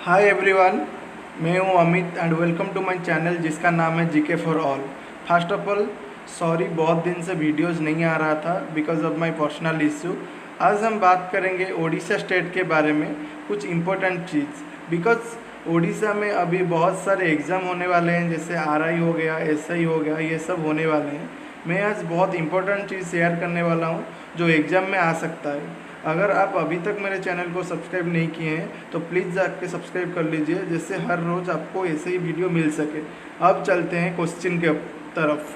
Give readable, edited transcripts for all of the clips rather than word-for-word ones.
हाय everyone, मैं हूं Amit and welcome to my channel जिसका नाम है GK for all. First of all sorry, बहुत दिन से वीडियोस नहीं आ रहा था because of my personal issue. आज हम बात करेंगे ओडिशा स्टेट के बारे में, कुछ इम्पोर्टेंट चीज़। बिकॉज ओडिशा में अभी बहुत सारे एग्ज़ाम होने वाले हैं, जैसे आरआई हो गया, एसआई हो गया, ये सब होने वाले हैं। मैं आज बहुत इंपॉर्टेंट चीज़ शेयर करने वाला हूँ जो एग्ज़ाम में आ सकता है। अगर आप अभी तक मेरे चैनल को सब्सक्राइब नहीं किए हैं तो प्लीज़ जाके सब्सक्राइब कर लीजिए, जिससे हर रोज़ आपको ऐसे ही वीडियो मिल सके। अब चलते हैं क्वेश्चन के तरफ।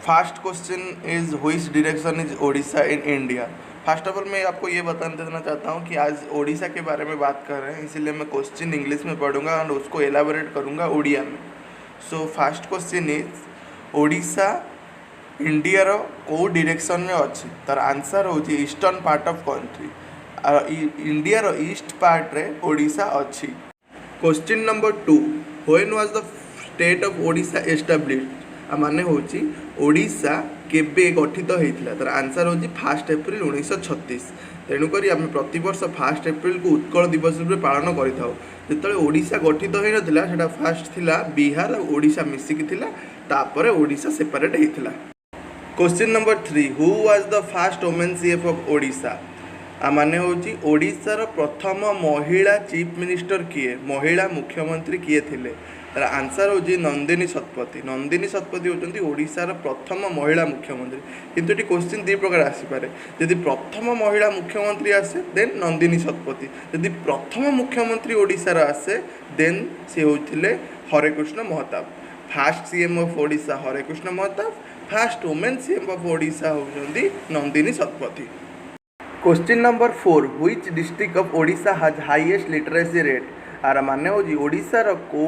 First question is which direction is Odisha in India. First of all मैं आपको ये बता देना चाहता हूँ कि आज ओडिशा के बारे में बात कर रहे हैं, इसीलिए मैं क्वेश्चन इंग्लिश में पढ़ूंगा और उसको एलाबोरेट करूँगा उड़िया में। So first question is Odisha India रो को डायरेक्शन में अच्छी, तार आंसर होची eastern part of country. India रो ईस्ट पार्ट रे ओडिशा अच्छी। Question number 2, when was the state of Odisha established. माने होची ओडिशा केबे गठित होइथिला, तार आंसर होची 1 एप्रिल 1936। तेणुकरी आम प्रतिवर्ष 1 एप्रिल को उत्कल दिवस रूप पालन करिथाउ। जेतले ओडिशा गठित होई नथिला सेटा फास्ट थिला बिहार और ओडिशा मिसिकी थिला, तापरे ओडिशा सेपरेट हेइथिला। Question number 3, who was the first women CM of Odisha. माने होची ओडिशार प्रथम महिला चीफ मिनिस्टर किए, महिला मुख्यमंत्री किए थिले। तार आंसर होची नंदिनी शतपथी। नंदिनी शतपथी होचंती ओडिशार प्रथम महिला मुख्यमंत्री। किंतु एटी क्वेश्चन दि प्रकार आसी पारे, यदि प्रथम महिला मुख्यमंत्री आसे देन नंदिनी शतपथी, यदि प्रथम मुख्यमंत्री ओडिशार आसे देन से होथिले Harekrushna Mahtab. First CM of Odisha Harekrushna Mahtab, first women CM of Odisha होती Nandini Satpathy. Question number 4, which district of Odisha has highest literacy rate. आर माने होजी ओडिशार को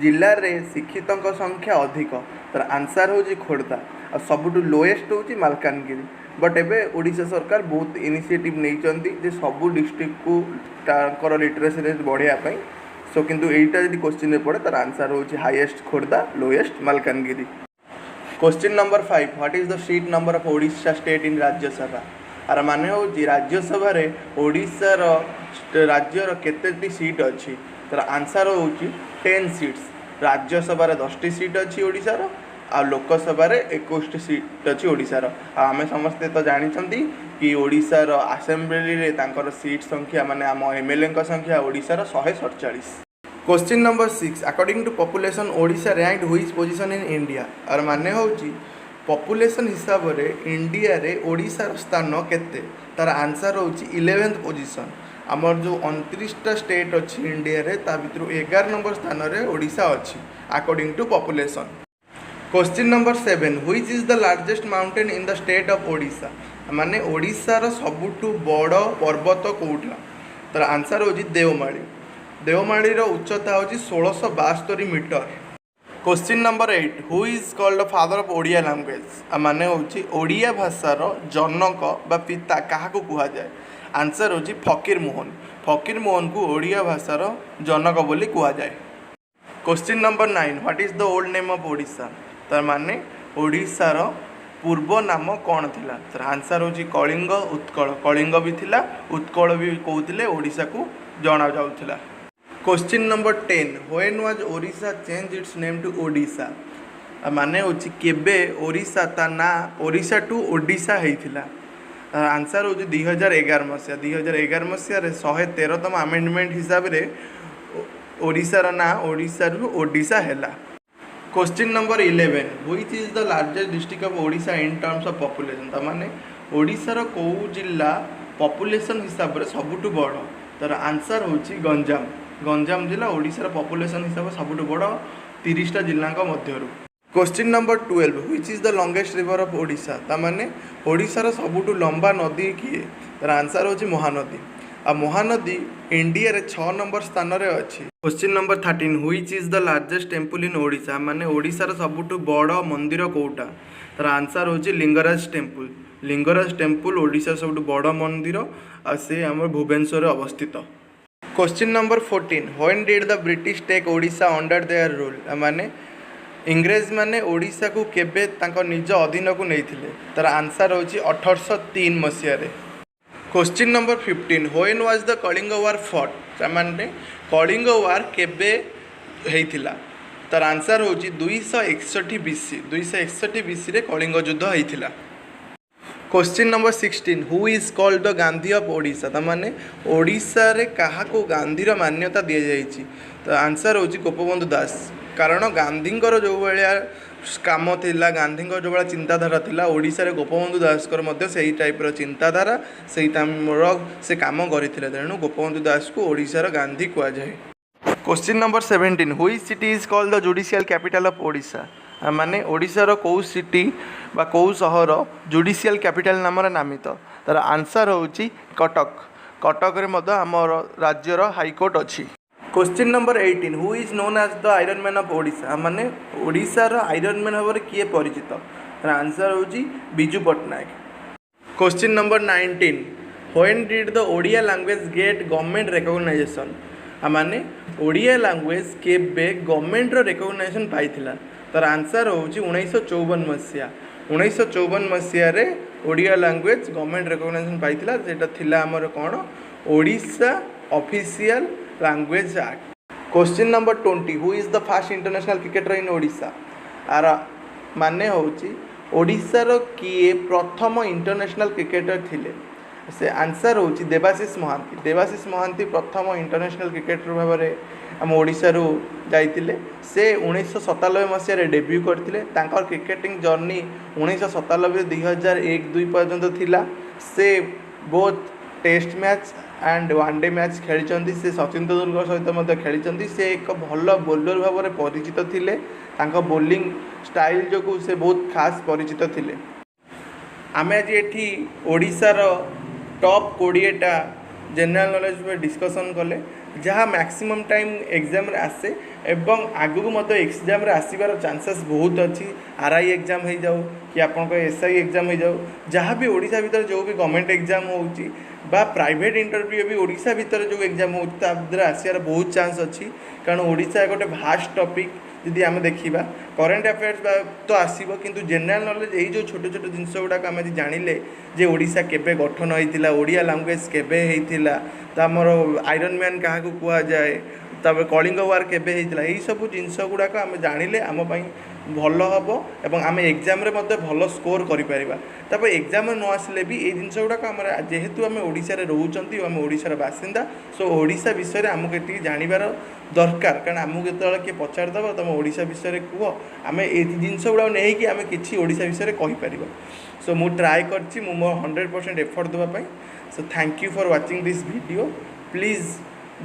जिल्ला रे शिक्षितों संख्या अधिक, तर आंसर होजी खोर्धा। और सबुठु लोएस्ट होजी मालकानगिरी। बट एबे ओडिशा सरकार बहुत इनिशिएटिव नैचंती जे सबु डिस्ट्रिक्ट को ताकर लिटरेसी रेट बढ़िया पई। सो किंतु एटा जदि क्वेश्चन रे पड़े तार आंसर होजी highest Khordha, lowest Malkangiri. Question number 5, what is the seat number of Odisha state in Rajya Sabha. आर माने होची राज्यसभा रे ओडिशा राज्यर केतेटी सीट अच्छी, तर आंसर होची 10 सीट्स। राज्यसभा रे 10टी सीट अच्छी ओडिशा आ लोकसभा रे 21टी सीट अच्छी ओडिशा। आमे समस्ते तो जानिछंती कि ओडिशा असेंबली रे तांकर सीट संख्या माने आम एमएलए संख्या Odisha 147। Question number 6, according to population Odisha ranked which position in India. और माने होची पॉपुलेशन हिसाब रे इंडिया रे ओडिशा स्थान केते, तार आंसर होची 11th पोजीशन। आमर जो 29टा स्टेट अच्छी इंडिया रे ता भितर 11 नंबर स्थान रे ओडिशा अच्छी according to population. Question number 7, which is the largest mountain in the state of Odisha. माने ओडिशा रो सबुठु बड़ पर्वत कोउठा, तार आंसर होची देवमाली। देवमाली रो उच्चता होची 1672 metre. Question number 8, who is called the father of Odia language. माने होची ओडिया भाषार जनक बा पिता काहाकू कुहा जाए। आंसर होची फकीर मोहन। फकीर मोहन को ओडिया भाषार जनक बोली कुहा जाए। Question number 9, what is the old name of Odisha. तार माने ओडिशार पूर्व नाम कौन थिला। तार आंसर होची कलिंग, उत्कल। कलिंग भी थिला, उत्कल भी कहउथिले, ओडिशा को जणा जाउथिला। Question number 10, when was Odisha change its name to Odisha. माने होची केबे ओडिशा ता ना ओडिशा टू ओडिशा हेइथिला। आंसर होची 2011 मसिया। 2011 मसिया रे 113तम अमेंडमेंट हिसाब रे ओडिशा ना ओडिशा रु ओडिशा हैला। Question number 11, which is the largest district of Odisha in terms of population. ता माने ओडिशा रो को जिल्ला पॉपुलेशन हिसाब रे सबुठु बड़, तार आंसर होची गंजाम। गंजाम जिला ओडिशा पॉपुलेशन हिसाब से सबुठु बड़ 30टा जिला मध्यरु। Question number 12, which is the longest river of Odisha. ता माने ओडिशा सबुठु लंबा नदी किए, तार आंसर होची महानदी। आ महानदी इंडिया रे 6 नंबर स्थान रे अछि। Question number 13, which is the largest temple in Odisha. माने ओडिशा सबुठु बड़ मंदिर कोउटा, तार आंसर होची लिंगराज टेम्पल। लिंगराज टेम्पल ओडिशा सबुठु बड़ मंदिर आ से हमर भुवनेश्वर अवस्थित। Question number 14, when did the British take Odisha under their rule. माने इंग्रेज माने ओडिशा को केबे तांको निज अधीन को नैथिले, तार आंसर होची 1803 मसिया रे। Question number 15 when was the Kalinga war fought माने कलिंग वार केबे हेइथिला तार आंसर होची 261 बीसी 261 बीसी रे कलिंग युद्ध हेइथिला। Question number 16 who is called the Gandhi of Odisha त माने ओडिशा रे काहा को गांधीर मान्यता दिया जायछि तो आंसर होची गोपबंधु दास कारण गांधींकर जो भलिया काम थिला गांधींकर जो भलिया चिंताधारा थिला ओडिशा रे गोपबंधु दासकर मध्य सेही टाइप चिंताधारा सेही तामर से काम करथिले तेणु गोपबंधु दास को ओडिशा रो गांधी कुआ जाय। क्वेश्चन नंबर 17 हुई city is called the judicial capital of Odisha माने ओडिशार कौ सिटी बा कौ सहर जुडिशियल कैपिटल नाम नामित तार आंसर होची कटक कटक रे मध्य आमर राज्यर हाईकोर्ट अच्छी। Question number 18 who is known as the iron man of Odisha माने ओडिशार आयरन मैन भाव किए परिचित तार आंसर होची Biju Patnaik. Question number 19 when did the Odia language get government recognisation माने ओडिया लैंग्वेज केबे गवर्नमेंट रो रिकॉग्नाइजेशन पाइथिला तार आंसर होची 1954 मसीहा 1954 मसीहा रे ओडिया लैंग्वेज गवर्नमेंट रिकॉग्नाइजेशन पाइथिला जेटा थिला हमर कोन Odisha official language act. Question number 20 who is the first international cricketer in Odisha आर माने होची ओडिशा रो किए प्रथम इंटरनेशनल क्रिकेटर थिले से आंसर होची देवाशीष महांती प्रथम इंटरनेशनल क्रिकेटर भाव में आम ओडिशा जाइतिले से 1997 मसीह डेब्यू करथिले तांकर क्रिकेटिंग जर्नी 1997 2001-2 पर्यंत थिला से both test match and one day match खेली से सचिन तेंदुलकर सहित मध्य खेली से एक भल बोलर भाव में परिचित थिले तांका बोलिंग स्टाइल जो से बहुत खास परिचित थिले। आमे आज एठी ओडिशार टॉप 20टा जनरल नॉलेज में डिस्कसन कले जहाँ मैक्सिमम टाइम एग्जाम रे आसे एवं आगु मत एग्जाम रे आसीबार चांसेस बहुत अच्छी आरआई एग्जाम हो जाऊ कि आपन एसआई एग्जाम हो जाऊ जहाँ भी ओडिशा भीतर जो भी गवर्नमेंट एग्जाम होउची बा प्राइवेट इंटरव्यू भी ओडिशा भीतर जो एग्जाम होउची आसियार बहुत चांस अच्छी कारण ओडिशा गोटे भास्ट टॉपिक यदि आम देखा करेन्ट अफेयर्स तो आसब किंतु जनरल नॉलेज यही जो छोट छोट जिनस गुड़ाक आम जानिले जे ओडिशा केबे गठन होइतिला ओडिया लैंग्वेज केबे होइतिला तामर आयरन मैन क्या कुआ जाए तापर कलिंग वार केबे होइतिला यही सब जिनस गुड़ाक आम जानिले आम पई भल हम एवं आम एग्जाम रे मध्य भल स्कोर करिपरिबा तापर एग्जाम न आसिले भी ये जिनस गुड़ाक आम जेहेतु आम ओडिशा रे रहउचंती आम ओडिशार बासिंदा सो ओडिशा विषय रे आमको एति जानिबार दरकार कारण आमको केतବେଳେ किए पचारदेव तुम ओडिशा विषय कह आम ये जिनस गुड़ा नहीं कि आम कि ओडिशा विषय कहीपर सो मु ट्राए करछि मु मोर 100% एफर्ट देवाई so thank you for watching this video please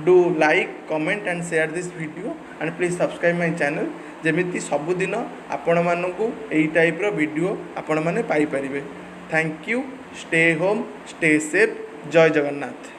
do like comment and share this video and please subscribe my channel जेमिति सबुदिन आपण मानकु एई टाइप रो वीडियो आपण माने पाई परिबे। Thank you stay home stay safe जय जगन्नाथ।